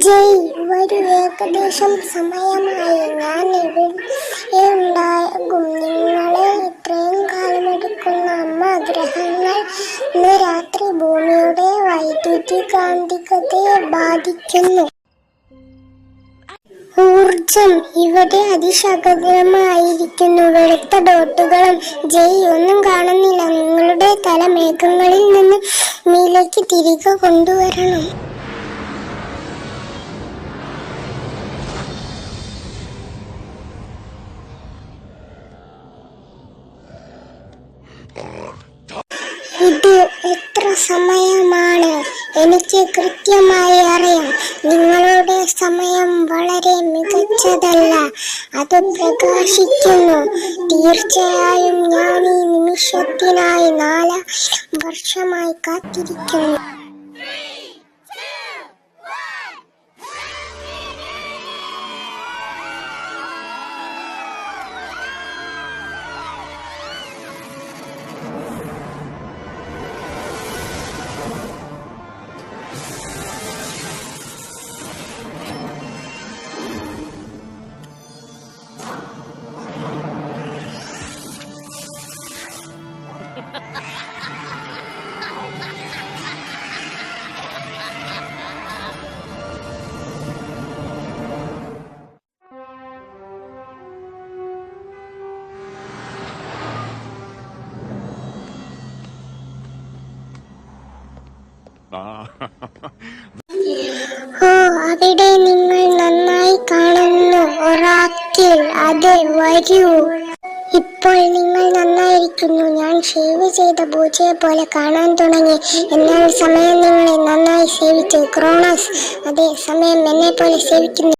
ജയ്, വരൂ. ഏകദേശം സമയമായി. ഞാൻ ഇവിടെ ഉണ്ടാകും. നിങ്ങളെ ഇത്രയും കാലമെടുക്കുന്ന ഗ്രഹങ്ങൾ ഇന്ന് രാത്രി ഭൂമിയുടെ വൈദ്യുതികാന്തികതയെ ബാധിക്കുന്നു. ഊർജം ഇവിടെ അതിശക്തമായിരിക്കുന്നു. വെളുത്ത ഡോട്ടുകളും. ജയ്, ഒന്നും കാണുന്നില്ല. നിങ്ങളുടെ തല മേഘങ്ങളിൽ നിന്ന് മേലേക്ക് തിരികെ കൊണ്ടുവരണം. ഇത് എത്ര സമയമാണ്? എനിക്ക് കൃത്യമായി അറിയാം. നിങ്ങളുടെ സമയം വളരെ മികച്ചതല്ല. അത് പ്രകാശിക്കുന്നു. തീർച്ചയായും ഞാൻ ഈ നിമിഷത്തിനായി 4000 വർഷമായി കാത്തിരിക്കുന്നു. അവിടെ നിങ്ങൾ നന്നായി കാണുന്നു. ഒറാക്കിൾ, അതെ, വരൂ. ഇപ്പോൾ നിങ്ങൾ നന്നായിരിക്കുന്നു. ഞാൻ ഷേവ് ചെയ്ത പൂച്ചയെ പോലെ കാണാൻ തുടങ്ങി. എന്നാൽ സമയം നിങ്ങളെ നന്നായി സേവിച്ചു. ക്രോണസ്, അതെ, സമയം എന്നെ പോലെ സേവിക്കുന്നു.